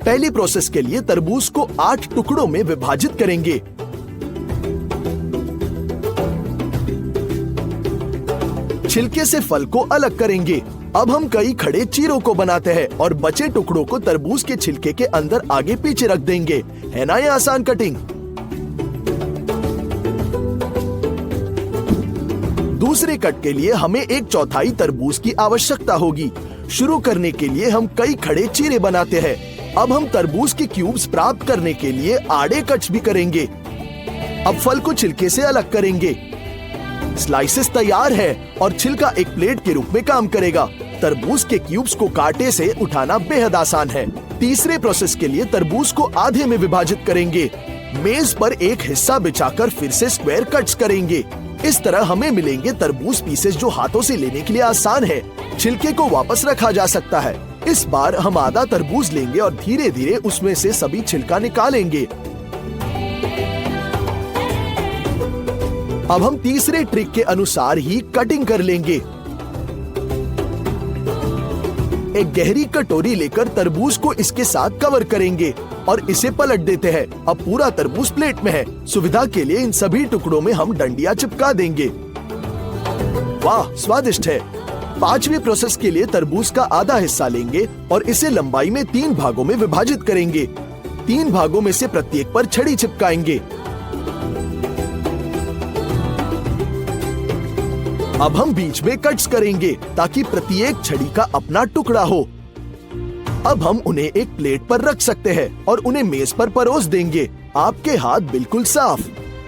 पहली प्रोसेस के लिए तरबूज को 8 टुकड़ों में विभाजित करेंगे। छिलके से फल को अलग करेंगे। अब हम कई खड़े चीरों को बनाते हैं और बचे टुकड़ों को तरबूज के छिलके के अंदर आगे पीछे रख देंगे। है ना ये आसान कटिंग? दूसरे कट के लिए हमें 1/4 तरबूज की आवश्यकता होगी। शुरू करने के लिए हम कई खड़े चीरे बनाते हैं। अब हम तरबूज के क्यूब्स प्राप्त करने के लिए आड़े कट्स भी करेंगे। अब फल को छिलके से अलग करेंगे। स्लाइसेस तैयार है और छिलका एक प्लेट के रूप में काम करेगा। तरबूज के क्यूब्स को कांटे से उठाना बेहद आसान है। तीसरे प्रोसेस के लिए तरबूज को आधे में विभाजित करेंगे। मेज पर एक हिस्सा बिछाकर फिर से स्क्वायर कट्स करेंगे। इस तरह हमें मिलेंगे तरबूज पीसेस जो हाथों से लेने के लिए आसान है। छिलके को वापस रखा जा सकता है। इस बार हम आधा तरबूज लेंगे और धीरे धीरे उसमें से सभी छिलका निकालेंगे। अब हम तीसरे ट्रिक के अनुसार ही कटिंग कर लेंगे। एक गहरी कटोरी लेकर तरबूज को इसके साथ कवर करेंगे और इसे पलट देते हैं। अब पूरा तरबूज प्लेट में है। सुविधा के लिए इन सभी टुकड़ों में हम डंडियां चिपका देंगे। वाह, स्वादिष्ट है। पांचवी प्रोसेस के लिए तरबूज का आधा हिस्सा लेंगे और इसे लंबाई में 3 भागों में विभाजित करेंगे। 3 भागों में से प्रत्येक पर छड़ी चिपकाएंगे। अब हम बीच में कट्स करेंगे ताकि प्रत्येक छड़ी का अपना टुकड़ा हो। अब हम उन्हें एक प्लेट पर रख सकते हैं और उन्हें मेज पर परोस देंगे। आपके हाथ बिल्कुल साफ।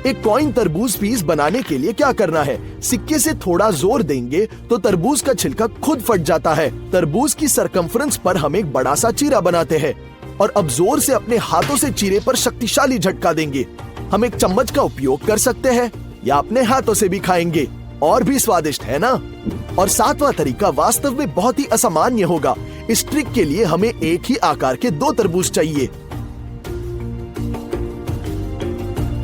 एक कॉइन तरबूज पीस बनाने के लिए क्या करना है? सिक्के से थोड़ा जोर देंगे तो तरबूज का छिलका खुद फट जाता है। तरबूज की सरकमफ्रेंस पर हम एक बड़ा सा चीरा बनाते हैं और अब जोर से अपने हाथों से चीरे पर शक्तिशाली झटका देंगे। हम एक चम्मच का उपयोग कर सकते हैं या अपने हाथों से भी खाएंगे, और भी स्वादिष्ट है ना? और 7वां तरीका वास्तव में बहुत ही असामान्य होगा। इस ट्रिक के लिए हमें एक ही आकार के 2 तरबूज चाहिए।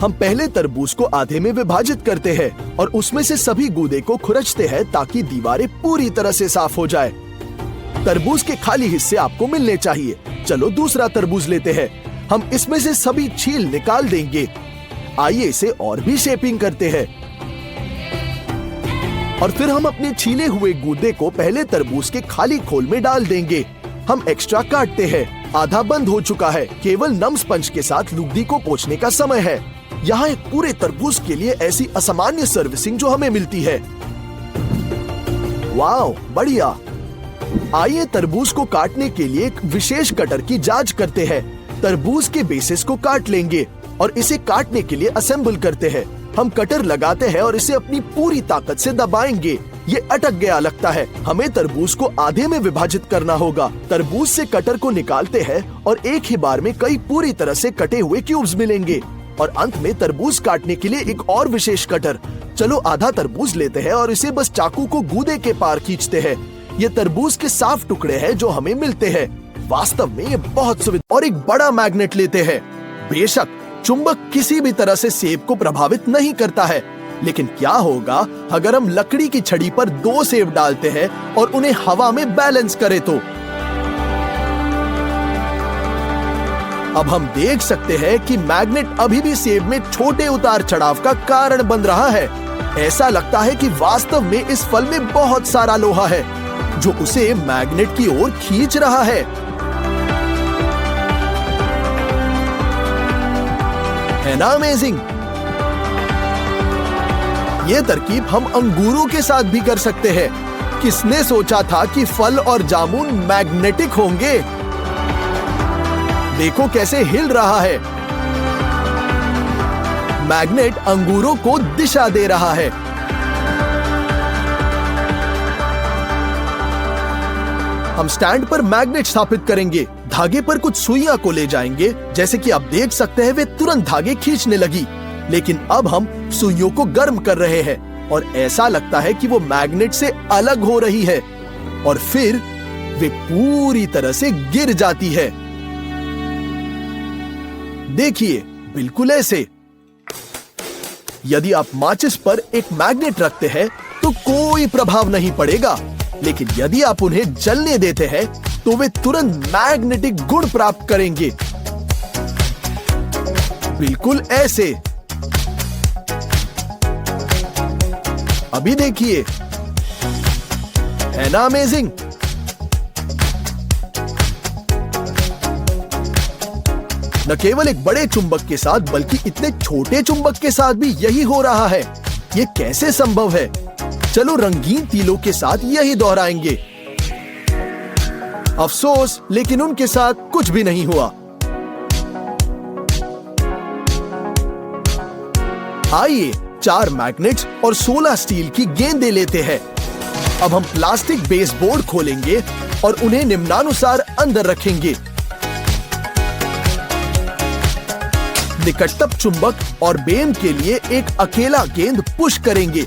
हम पहले तरबूज को आधे में विभाजित करते हैं और उसमें से सभी गूदे को खुरचते हैं ताकि दीवारें पूरी तरह से साफ हो जाए। तरबूज के खाली हिस्से आपको मिलने चाहिए। चलो दूसरा तरबूज लेते हैं। हम इसमें से सभी छील निकाल देंगे। आइए इसे और भी शेपिंग करते हैं और फिर हम अपने छीले हुए गूदे को पहले तरबूज के खाली खोल में डाल देंगे। हम एक्स्ट्रा काटते हैं। आधा बंद हो चुका है। केवल नम स्पंज के साथ लुगदी को पोंछने का समय है। यहाँ एक पूरे तरबूज के लिए ऐसी असामान्य सर्विसिंग जो हमें मिलती है। वाओ, बढ़िया। आइए तरबूज को काटने के लिए एक विशेष कटर की जांच करते हैं। तरबूज के बेसिस को काट लेंगे और इसे काटने के लिए असेंबल करते हैं। हम कटर लगाते हैं और इसे अपनी पूरी ताकत से दबाएंगे। ये अटक गया लगता है। हमें तरबूज को आधे में विभाजित करना होगा। तरबूज से कटर को निकालते हैं और एक ही बार में कई पूरी तरह से कटे हुए क्यूब्स मिलेंगे। और अंत में तरबूज काटने के लिए एक और विशेष कटर। चलो आधा तरबूज लेते हैं और इसे बस चाकू को गूदे के पार खींचते हैं। ये तरबूज के साफ टुकड़े हैं जो हमें मिलते हैं। वास्तव में ये बहुत सुविधा। और एक बड़ा मैग्नेट लेते हैं। बेशक चुंबक किसी भी तरह से सेब को प्रभावित नहीं करता है, लेकिन क्या होगा अगर हम लकड़ी की छड़ी पर 2 सेब डालते हैं और उन्हें हवा में बैलेंस करें तो? अब हम देख सकते हैं कि मैग्नेट अभी भी सेब में छोटे उतार चढ़ाव का कारण बन रहा है। ऐसा लगता है कि वास्तव में इस फल में बहुत सारा लोहा है जो उसे मैग्नेट की ओर खींच रहा है। है ना अमेजिंग? ये तरकीब हम अंगूरों के साथ भी कर सकते हैं। किसने सोचा था कि फल और जामुन मैग्नेटिक होंगे? देखो कैसे हिल रहा है। मैग्नेट अंगूरों को दिशा दे रहा है। हम स्टैंड पर मैग्नेट स्थापित करेंगे। धागे पर कुछ सुइयां को ले जाएंगे। जैसे कि आप देख सकते हैं वे तुरंत धागे खींचने लगी। लेकिन अब हम सुइयों को गर्म कर रहे हैं और ऐसा लगता है कि वो मैग्नेट से अलग हो रही है और फिर वे पूरी तरह से गिर जाती है। देखिए, बिल्कुल ऐसे। यदि आप माचिस पर एक मैग्नेट रखते हैं तो कोई प्रभाव नहीं पड़ेगा, लेकिन यदि आप उन्हें जलने देते हैं तो वे तुरंत मैग्नेटिक गुण प्राप्त करेंगे, बिल्कुल ऐसे। अभी देखिए, है ना अमेजिंग? न केवल एक बड़े चुंबक के साथ बल्कि इतने छोटे चुंबक के साथ भी यही हो रहा है। ये कैसे संभव है? चलो रंगीन तीलों के साथ यही दोहराएंगे। अफसोस, लेकिन उनके साथ कुछ भी नहीं हुआ। आइए 4 मैग्नेट्स और 16 स्टील की गेंदें लेते हैं। अब हम प्लास्टिक बेसबोर्ड खोलेंगे और उन्हें निम्नानुसार अंदर रखेंगे। निकटतम चुंबक और बेम के लिए एक अकेला गेंद पुश करेंगे।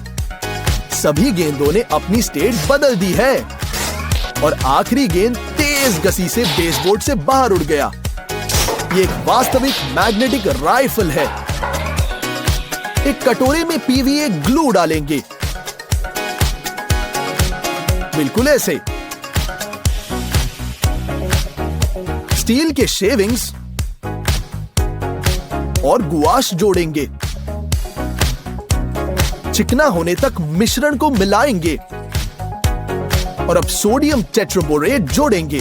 सभी गेंदों ने अपनी स्टेट बदल दी है और आखिरी गेंद तेज गति से बेसबोर्ड से बाहर उड़ गया। ये एक वास्तविक मैग्नेटिक राइफल है। एक कटोरे में पीवीए ग्लू डालेंगे, बिल्कुल ऐसे। स्टील के शेविंग्स और गुआश जोड़ेंगे। चिकना होने तक मिश्रण को मिलाएंगे और अब सोडियम टेट्राबोरेट जोड़ेंगे।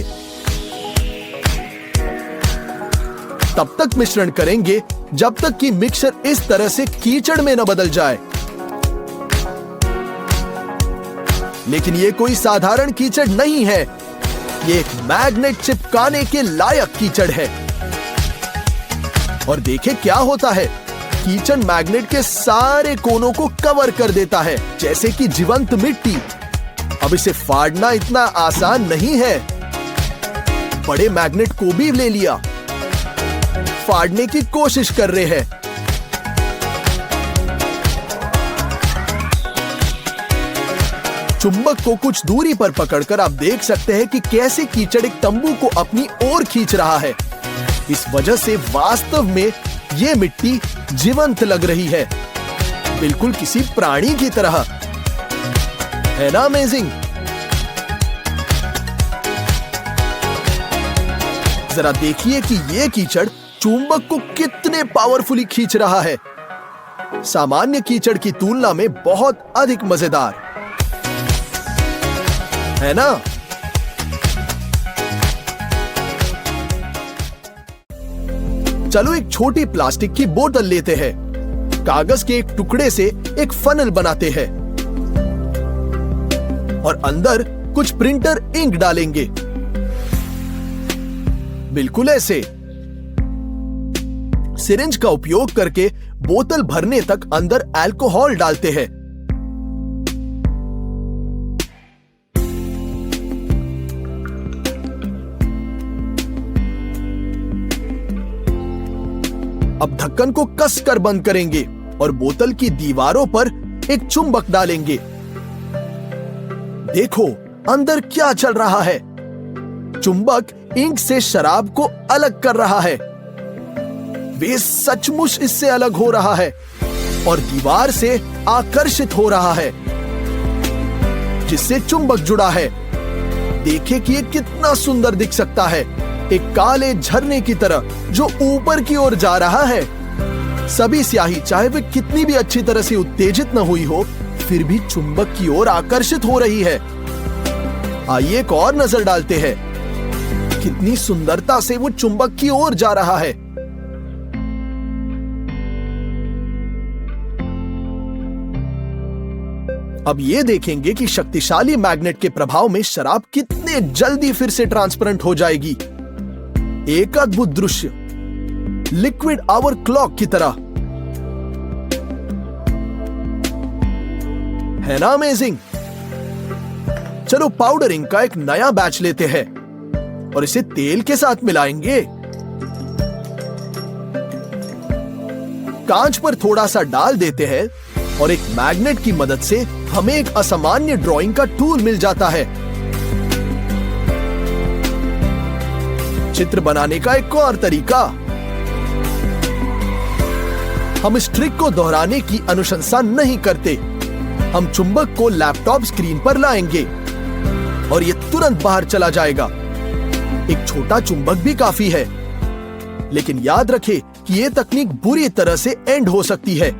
तब तक मिश्रण करेंगे जब तक कि मिक्सचर इस तरह से कीचड़ में न बदल जाए। लेकिन यह कोई साधारण कीचड़ नहीं है, यह एक मैग्नेट चिपकाने के लायक कीचड़ है। और देखें क्या होता है, कीचड़ मैग्नेट के सारे कोनों को कवर कर देता है, जैसे कि जीवंत मिट्टी। अब इसे फाड़ना इतना आसान नहीं है। बड़े मैग्नेट को भी ले लिया, फाड़ने की कोशिश कर रहे हैं। चुंबक को कुछ दूरी पर पकड़कर आप देख सकते हैं कि कैसे कीचड़ एक तंबू को अपनी ओर खींच रहा है। इस वजह से वास्तव में यह मिट्टी जीवंत लग रही है, बिल्कुल किसी प्राणी की तरह। है ना अमेजिंग? जरा देखिए कि यह कीचड़ चुंबक को कितने पावरफुली खींच रहा है। सामान्य कीचड़ की तुलना में बहुत अधिक मजेदार, है ना? चलो एक छोटी प्लास्टिक की बोतल लेते हैं। कागज के एक टुकड़े से एक फनल बनाते हैं और अंदर कुछ प्रिंटर इंक डालेंगे, बिल्कुल ऐसे। सिरिंज का उपयोग करके बोतल भरने तक अंदर अल्कोहल डालते हैं। अब ढक्कन को कसकर बंद करेंगे और बोतल की दीवारों पर एक चुंबक डालेंगे। देखो अंदर क्या चल रहा है। चुंबक इंक से शराब को अलग कर रहा है। वे सचमुच इससे अलग हो रहा है और दीवार से आकर्षित हो रहा है, जिससे चुंबक जुड़ा है। देखिए कि ये कितना सुंदर दिख सकता है, एक काले झरने की तरह जो ऊपर की ओर जा रहा है। सभी स्याही चाहे वे कितनी भी अच्छी तरह से उत्तेजित न हुई हो, फिर भी चुंबक की ओर आकर्षित हो रही है। आइए एक और नजर डालते हैं। कितनी सुंदरता से वो चुंबक की ओर जा रहा है। अब ये देखेंगे कि शक्तिशाली मैग्नेट के प्रभाव में शराब कितने जल्दी फिर से ट्रांसपेरेंट हो जाएगी। एक अद्भुत दृश्य, लिक्विड आवर क्लॉक की तरह, है ना अमेजिंग? चलो पाउडर इंक का एक नया बैच लेते हैं और इसे तेल के साथ मिलाएंगे। कांच पर थोड़ा सा डाल देते हैं और एक मैग्नेट की मदद से हमें एक असामान्य ड्राइंग का टूल मिल जाता है। चित्र बनाने का एक और तरीका। हम इस ट्रिक को दोहराने की अनुशंसा नहीं करते। हम चुंबक को लैपटॉप स्क्रीन पर लाएंगे और यह तुरंत बाहर चला जाएगा। एक छोटा चुंबक भी काफी है। लेकिन याद रखें कि यह तकनीक बुरी तरह से एंड हो सकती है।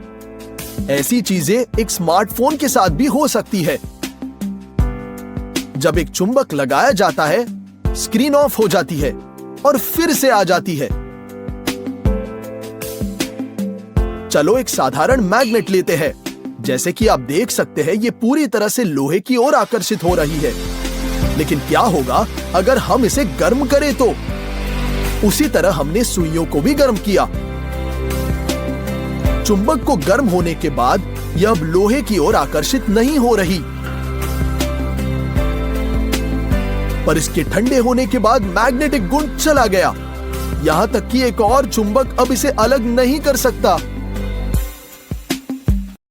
ऐसी चीजें एक स्मार्टफोन के साथ भी हो सकती है। जब एक चुंबक लगाया जाता है, स्क्रीन ऑफ हो जाती है और फिर से आ जाती है। चलो एक साधारण मैग्नेट लेते हैं। जैसे कि आप देख सकते हैं, ये पूरी तरह से लोहे की ओर आकर्षित हो रही है। लेकिन क्या होगा अगर हम इसे गर्म करें तो? उसी तरह हमने सुइयों को भी गर्म किया। चुंबक को गर्म होने के बाद यह अब लोहे की ओर आकर्षित नहीं हो रही, पर इसके ठंडे होने के बाद मैग्नेटिक गुण चला गया। यहां तक कि एक और चुंबक अब इसे अलग नहीं कर सकता।